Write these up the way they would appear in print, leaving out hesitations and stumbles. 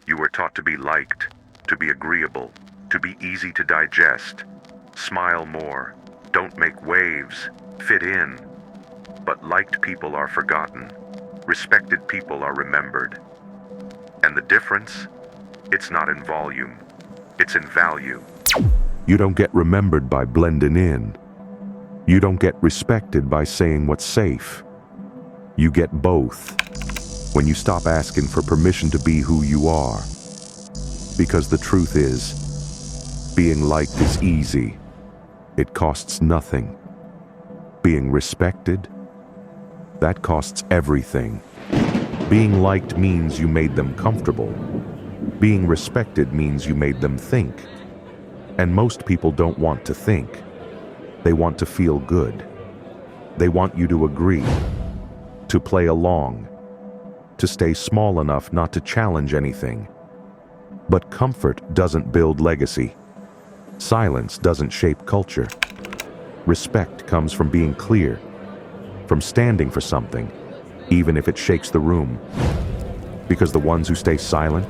You were taught to be liked, to be agreeable, to be easy to digest. Smile more, don't make waves, fit in. But liked people are forgotten. Respected people are remembered. And the difference? It's not in volume, it's in value. You don't get remembered by blending in. You don't get respected by saying what's safe. You get both when you stop asking for permission to be who you are. Because the truth is, being liked is easy. It costs nothing. Being respected, that costs everything. Being liked means you made them comfortable. Being respected means you made them think. And most people don't want to think. They want to feel good. They want you to agree, to play along, to stay small enough not to challenge anything. But comfort doesn't build legacy. Silence doesn't shape culture. Respect comes from being clear, from standing for something, even if it shakes the room. Because the ones who stay silent,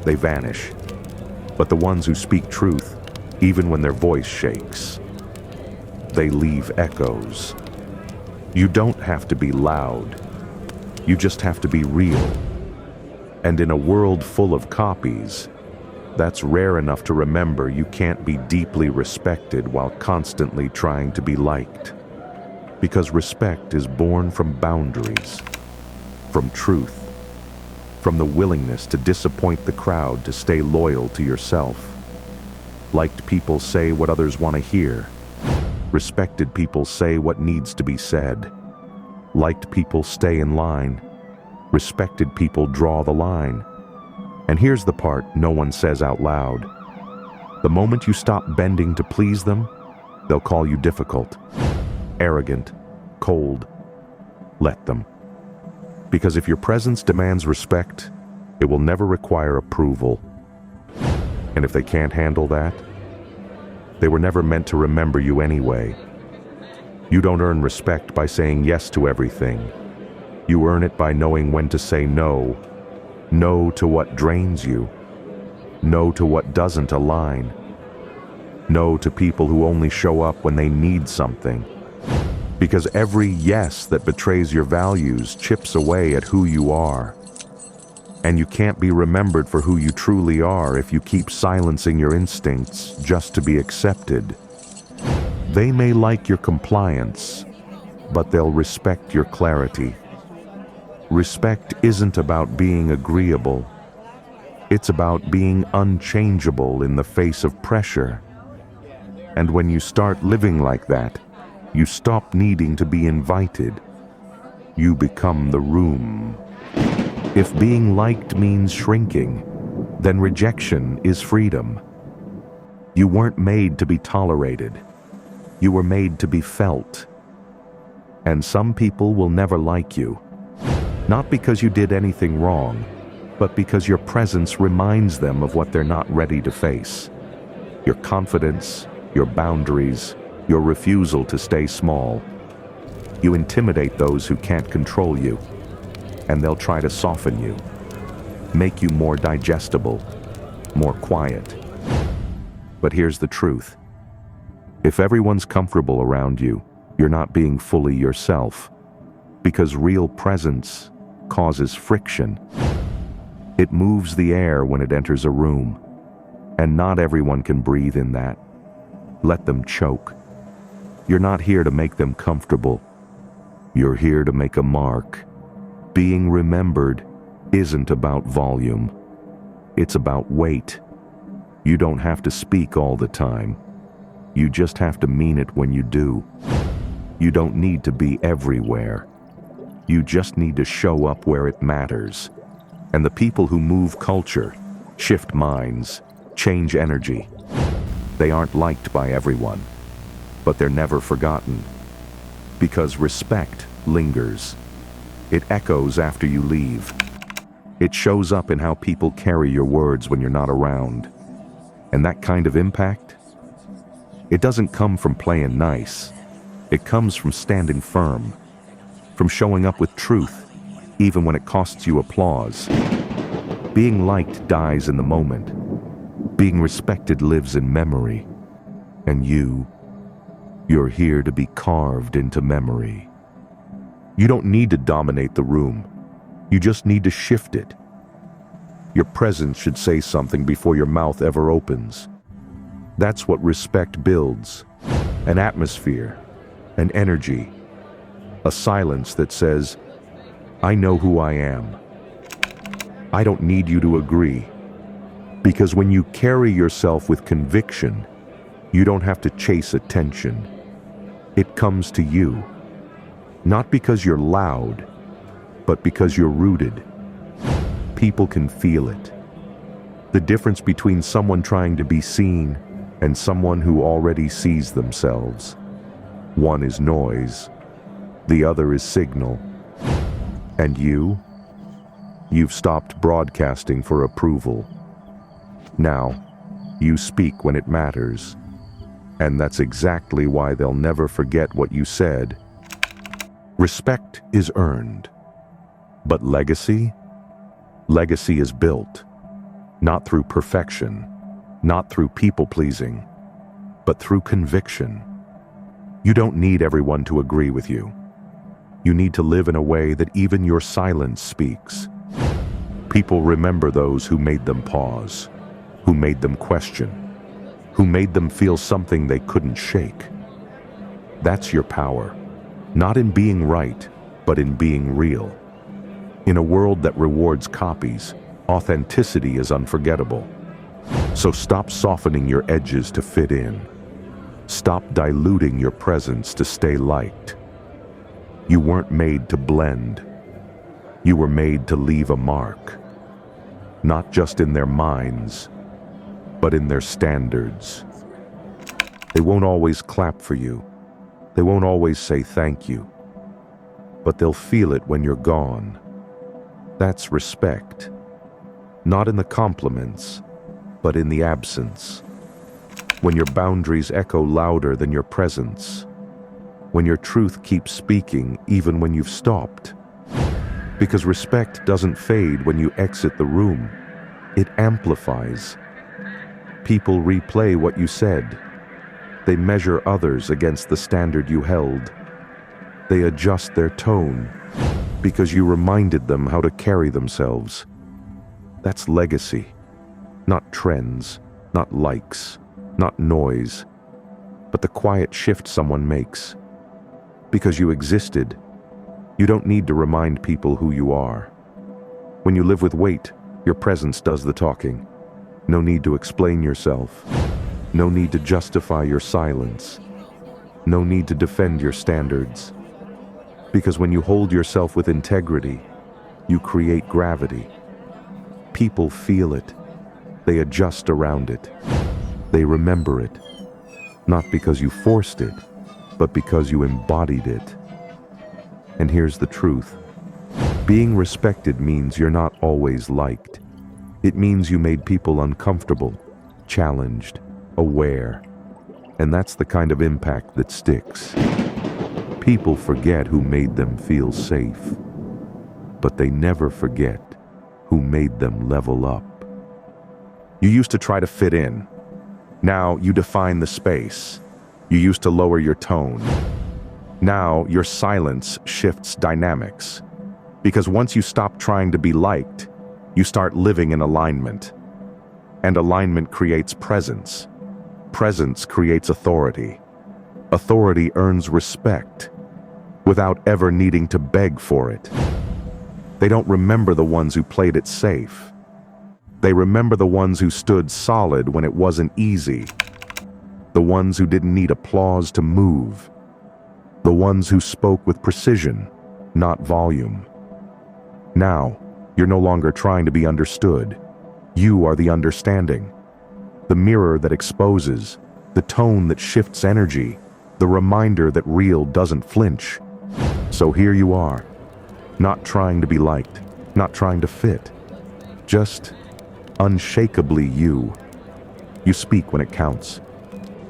they vanish. But the ones who speak truth, even when their voice shakes, they leave echoes. You don't have to be loud. You just have to be real. And in a world full of copies, that's rare enough to remember you can't be deeply respected while constantly trying to be liked. Because respect is born from boundaries, from truth, from the willingness to disappoint the crowd to stay loyal to yourself. Liked people say what others want to hear. Respected people say what needs to be said. Liked people stay in line. Respected people draw the line. And here's the part no one says out loud. The moment you stop bending to please them, they'll call you difficult, arrogant, cold. Let them. Because if your presence demands respect, it will never require approval. And if they can't handle that, they were never meant to remember you anyway. You don't earn respect by saying yes to everything. You earn it by knowing when to say no. No to what drains you. No to what doesn't align. No to people who only show up when they need something. Because every yes that betrays your values chips away at who you are. And you can't be remembered for who you truly are if you keep silencing your instincts just to be accepted. They may like your compliance, but they'll respect your clarity. Respect isn't about being agreeable. It's about being unchangeable in the face of pressure. And when you start living like that, you stop needing to be invited. You become the room. If being liked means shrinking, then rejection is freedom. You weren't made to be tolerated. You were made to be felt. And some people will never like you. Not because you did anything wrong, but because your presence reminds them of what they're not ready to face. Your confidence, your boundaries, your refusal to stay small. You intimidate those who can't control you, and they'll try to soften you, make you more digestible, more quiet. But here's the truth. If everyone's comfortable around you, you're not being fully yourself, because real presence causes friction. It moves the air when it enters a room, and not everyone can breathe in that. Let them choke. You're not here to make them comfortable. You're here to make a mark. Being remembered isn't about volume. It's about weight. You don't have to speak all the time. You just have to mean it when you do. You don't need to be everywhere. You just need to show up where it matters. And the people who move culture, shift minds, change energy, they aren't liked by everyone, but they're never forgotten. Because respect lingers. It echoes after you leave. It shows up in how people carry your words when you're not around. And that kind of impact, it doesn't come from playing nice. It comes from standing firm. From showing up with truth, even when it costs you applause. Being liked dies in the moment. Being respected lives in memory. And you're here to be carved into memory. You don't need to dominate the room. You just need to shift it. Your presence should say something before your mouth ever opens. That's what respect builds. An atmosphere, an energy, a silence that says, I know who I am. I don't need you to agree. Because when you carry yourself with conviction, you don't have to chase attention. It comes to you. Not because you're loud, but because you're rooted. People can feel it. The difference between someone trying to be seen and someone who already sees themselves. One is noise, the other is signal. And you've stopped broadcasting for approval. Now, you speak when it matters. And that's exactly why they'll never forget what you said. Respect is earned. But legacy? Legacy is built. Not through perfection, not through people-pleasing, but through conviction. You don't need everyone to agree with you. You need to live in a way that even your silence speaks. People remember those who made them pause, who made them question, who made them feel something they couldn't shake. That's your power, not in being right, but in being real. In a world that rewards copies, authenticity is unforgettable. So stop softening your edges to fit in. Stop diluting your presence to stay liked. You weren't made to blend. You were made to leave a mark. Not just in their minds, but in their standards. They won't always clap for you. They won't always say thank you. But they'll feel it when you're gone. That's respect. Not in the compliments, but in the absence. When your boundaries echo louder than your presence. When your truth keeps speaking even when you've stopped. Because respect doesn't fade when you exit the room. It amplifies. People replay what you said. They measure others against the standard you held. They adjust their tone because you reminded them how to carry themselves. That's legacy. Not trends, not likes, not noise, but the quiet shift someone makes. Because you existed, you don't need to remind people who you are. When you live with weight, your presence does the talking. No need to explain yourself. No need to justify your silence. No need to defend your standards. Because when you hold yourself with integrity, you create gravity. People feel it. They adjust around it. They remember it. Not because you forced it, but because you embodied it. And here's the truth. Being respected means you're not always liked. It means you made people uncomfortable, challenged, aware. And that's the kind of impact that sticks. People forget who made them feel safe, but they never forget who made them level up. You used to try to fit in. Now you define the space. You used to lower your tone. Now your silence shifts dynamics. Because once you stop trying to be liked, you start living in alignment. And alignment creates presence. Presence creates authority. Authority earns respect without ever needing to beg for it. They don't remember the ones who played it safe. They remember the ones who stood solid when it wasn't easy. The ones who didn't need applause to move. The ones who spoke with precision, not volume. Now, you're no longer trying to be understood. You are the understanding. The mirror that exposes, the tone that shifts energy, the reminder that real doesn't flinch. So here you are, not trying to be liked, not trying to fit, just unshakably you. You speak when it counts.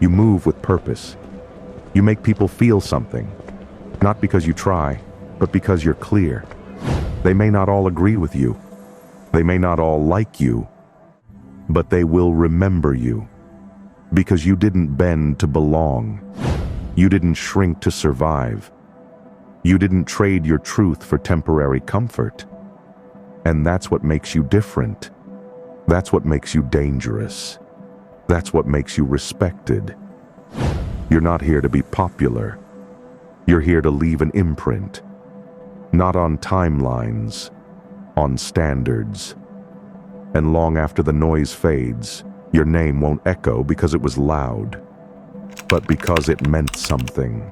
You move with purpose. You make people feel something, not because you try, but because you're clear. They may not all agree with you, They may not all like you, but they will remember you. Because you didn't bend to belong. You didn't shrink to survive. You didn't trade your truth for temporary comfort. And that's what makes you different. That's what makes you dangerous. That's what makes you respected. You're not here to be popular. You're here to leave an imprint. Not on timelines, on standards. And long after the noise fades, your name won't echo because it was loud, but because it meant something.